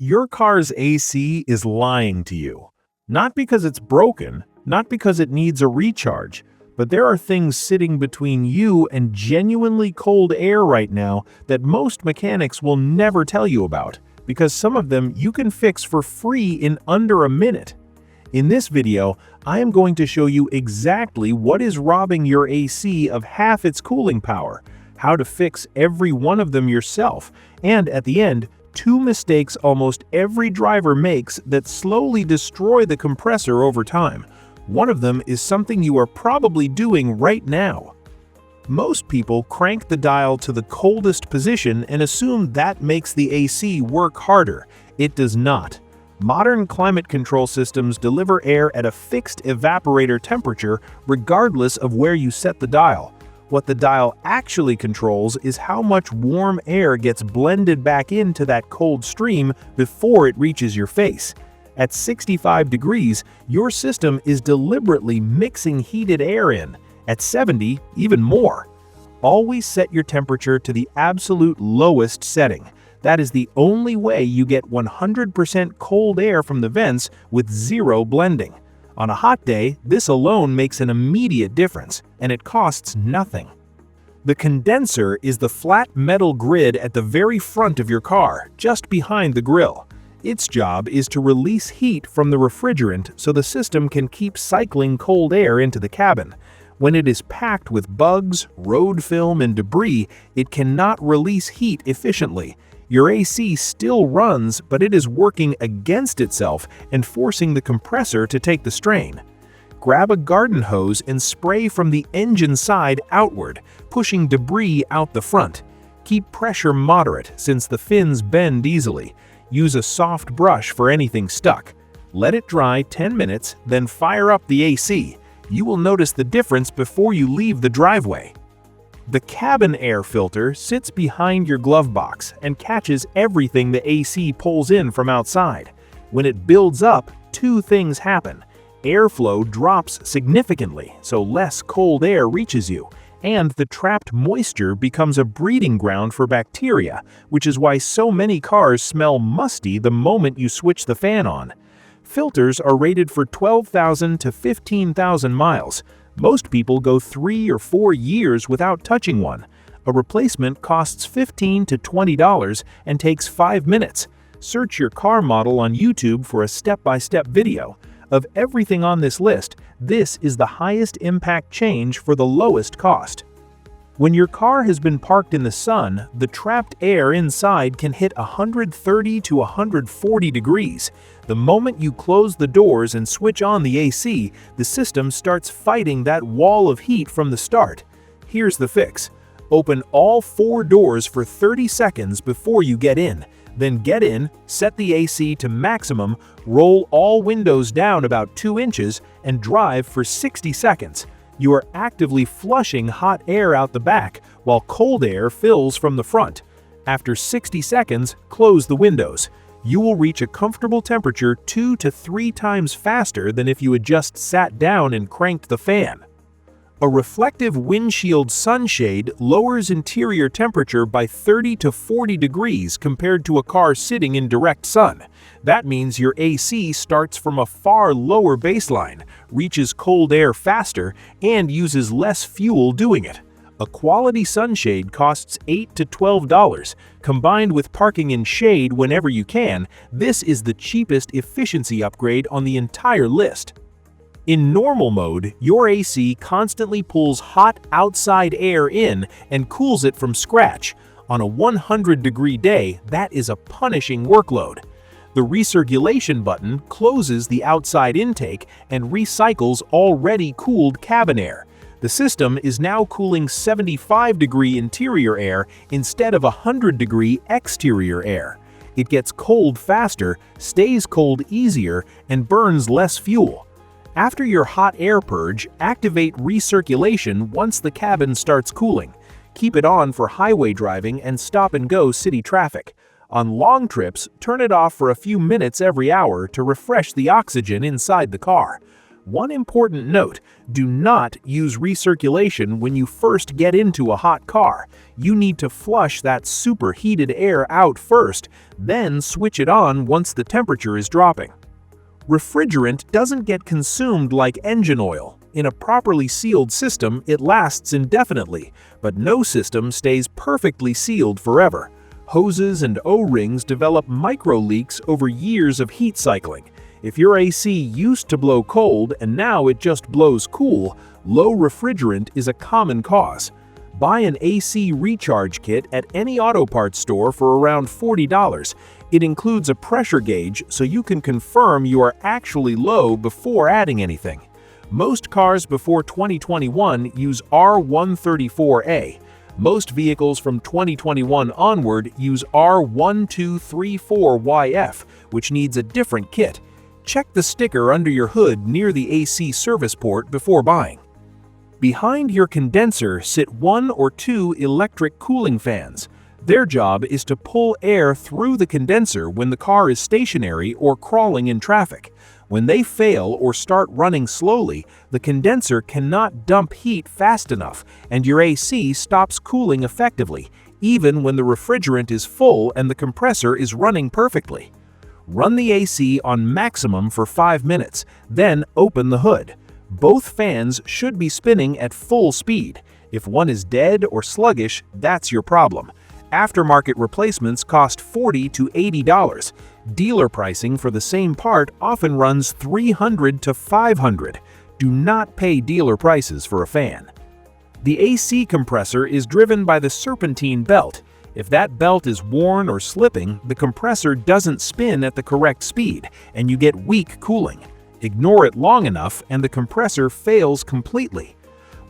Your car's AC is lying to you. Not because it's broken, not because it needs a recharge, but there are things sitting between you and genuinely cold air right now that most mechanics will never tell you about, because some of them you can fix for free in under a minute. In this video, I am going to show you exactly what is robbing your AC of half its cooling power, how to fix every one of them yourself, and at the end, 2 mistakes almost every driver makes that slowly destroy the compressor over time. One of them is something you are probably doing right now. Most people crank the dial to the coldest position and assume that makes the AC work harder. It does not. Modern climate control systems deliver air at a fixed evaporator temperature regardless of where you set the dial. What the dial actually controls is how much warm air gets blended back into that cold stream before it reaches your face. At 65 degrees, your system is deliberately mixing heated air in. At 70, even more. Always set your temperature to the absolute lowest setting. That is the only way you get 100% cold air from the vents with zero blending. On a hot day, this alone makes an immediate difference, and it costs nothing. The condenser is the flat metal grid at the very front of your car, just behind the grille. Its job is to release heat from the refrigerant so the system can keep cycling cold air into the cabin. When it is packed with bugs, road film, and debris, it cannot release heat efficiently. Your AC still runs, but it is working against itself and forcing the compressor to take the strain. Grab a garden hose and spray from the engine side outward, pushing debris out the front. Keep pressure moderate since the fins bend easily. Use a soft brush for anything stuck. Let it dry 10 minutes, then fire up the AC. You will notice the difference before you leave the driveway. The cabin air filter sits behind your glove box and catches everything the AC pulls in from outside. When it builds up, 2 things happen. Airflow drops significantly, so less cold air reaches you, and the trapped moisture becomes a breeding ground for bacteria, which is why so many cars smell musty the moment you switch the fan on. Filters are rated for 12,000 to 15,000 miles. Most people go 3 or 4 years without touching one. A replacement costs $15 to $20 and takes 5 minutes. Search your car model on YouTube for a step-by-step video. Of everything on this list, this is the highest impact change for the lowest cost. When your car has been parked in the sun, the trapped air inside can hit 130 to 140 degrees. The moment you close the doors and switch on the AC, the system starts fighting that wall of heat from the start. Here's the fix. Open all 4 doors for 30 seconds before you get in. Then get in, set the AC to maximum, roll all windows down about 2 inches, and drive for 60 seconds. You are actively flushing hot air out the back while cold air fills from the front. After 60 seconds, close the windows. You will reach a comfortable temperature 2 to 3 times faster than if you had just sat down and cranked the fan. A reflective windshield sunshade lowers interior temperature by 30 to 40 degrees compared to a car sitting in direct sun. That means your AC starts from a far lower baseline, reaches cold air faster, and uses less fuel doing it. A quality sunshade costs $8 to $12. Combined with parking in shade whenever you can, this is the cheapest efficiency upgrade on the entire list. In normal mode, your AC constantly pulls hot outside air in and cools it from scratch. On a 100-degree day, that is a punishing workload. The recirculation button closes the outside intake and recycles already cooled cabin air. The system is now cooling 75-degree interior air instead of 100-degree exterior air. It gets cold faster, stays cold easier, and burns less fuel. After your hot air purge, activate recirculation once the cabin starts cooling. Keep it on for highway driving and stop-and-go city traffic. On long trips, turn it off for a few minutes every hour to refresh the oxygen inside the car. One important note: do not use recirculation when you first get into a hot car. You need to flush that superheated air out first, then switch it on once the temperature is dropping. Refrigerant doesn't get consumed like engine oil. In a properly sealed system, it lasts indefinitely, but no system stays perfectly sealed forever. Hoses and O-rings develop micro-leaks over years of heat cycling. If your AC used to blow cold and now it just blows cool, low refrigerant is a common cause. Buy an AC recharge kit at any auto parts store for around $40. It includes a pressure gauge so you can confirm you are actually low before adding anything. Most cars before 2021 use R134A. Most vehicles from 2021 onward use R1234YF, which needs a different kit. Check the sticker under your hood near the AC service port before buying. Behind your condenser sit 1 or 2 electric cooling fans. Their job is to pull air through the condenser when the car is stationary or crawling in traffic. When they fail or start running slowly, the condenser cannot dump heat fast enough, and your AC stops cooling effectively, even when the refrigerant is full and the compressor is running perfectly. Run the AC on maximum for 5 minutes, then open the hood. Both fans should be spinning at full speed. If one is dead or sluggish, that's your problem. Aftermarket replacements cost $40 to $80. Dealer pricing for the same part often runs $300 to $500. Do not pay dealer prices for a fan. The AC compressor is driven by the serpentine belt. If that belt is worn or slipping, the compressor doesn't spin at the correct speed, and you get weak cooling. Ignore it long enough, and the compressor fails completely.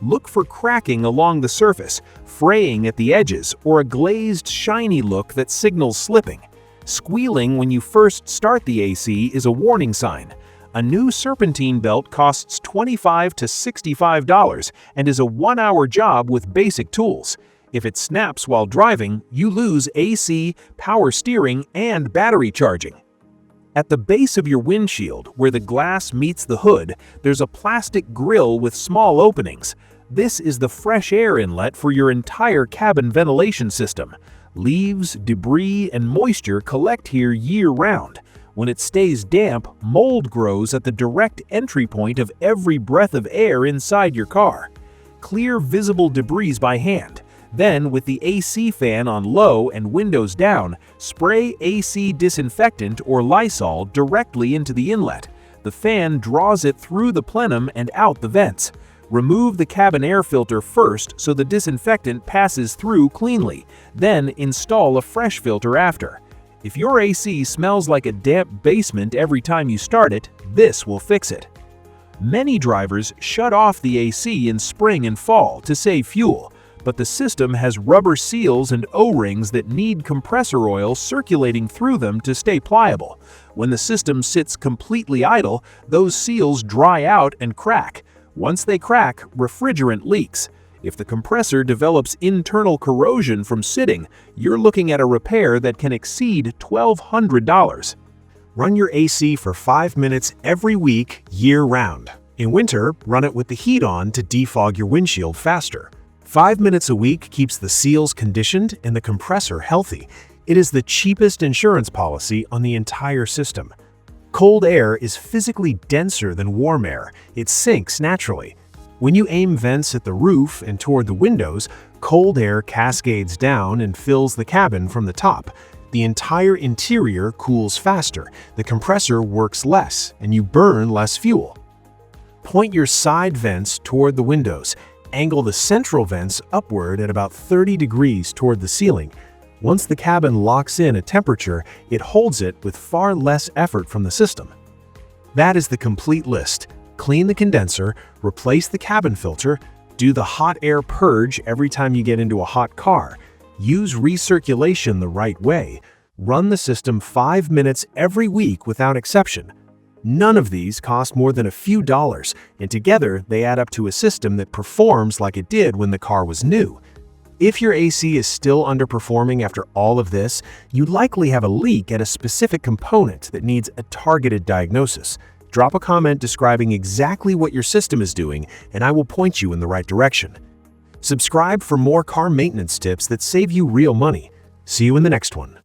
Look for cracking along the surface, fraying at the edges, or a glazed, shiny look that signals slipping. Squealing when you first start the AC is a warning sign. A new serpentine belt costs $25 to $65 and is a 1-hour job with basic tools. If it snaps while driving, you lose AC, power steering, and battery charging. At the base of your windshield, where the glass meets the hood, there's a plastic grill with small openings. This is the fresh air inlet for your entire cabin ventilation system. Leaves, debris, and moisture collect here year-round. When it stays damp, mold grows at the direct entry point of every breath of air inside your car. Clear visible debris by hand. Then, with the AC fan on low and windows down, spray AC disinfectant or Lysol directly into the inlet. The fan draws it through the plenum and out the vents. Remove the cabin air filter first so the disinfectant passes through cleanly. Then install a fresh filter after. If your AC smells like a damp basement every time you start it, this will fix it. Many drivers shut off the AC in spring and fall to save fuel, but the system has rubber seals and O-rings that need compressor oil circulating through them to stay pliable. When the system sits completely idle, those seals dry out and crack. Once they crack, refrigerant leaks. If the compressor develops internal corrosion from sitting, you're looking at a repair that can exceed $1,200. Run your AC for 5 minutes every week, year-round. In winter, run it with the heat on to defog your windshield faster. 5 minutes a week keeps the seals conditioned and the compressor healthy. It is the cheapest insurance policy on the entire system. Cold air is physically denser than warm air. It sinks naturally. When you aim vents at the roof and toward the windows, cold air cascades down and fills the cabin from the top. The entire interior cools faster, the compressor works less, and you burn less fuel. Point your side vents toward the windows. Angle the central vents upward at about 30 degrees toward the ceiling. Once the cabin locks in a temperature, it holds it with far less effort from the system. That is the complete list. Clean the condenser, replace the cabin filter, do the hot air purge every time you get into a hot car, use recirculation the right way, run the system 5 minutes every week without exception. None of these cost more than a few dollars, and together they add up to a system that performs like it did when the car was new. If your AC is still underperforming after all of this, you likely have a leak at a specific component that needs a targeted diagnosis. Drop a comment describing exactly what your system is doing, and I will point you in the right direction. Subscribe for more car maintenance tips that save you real money. See you in the next one.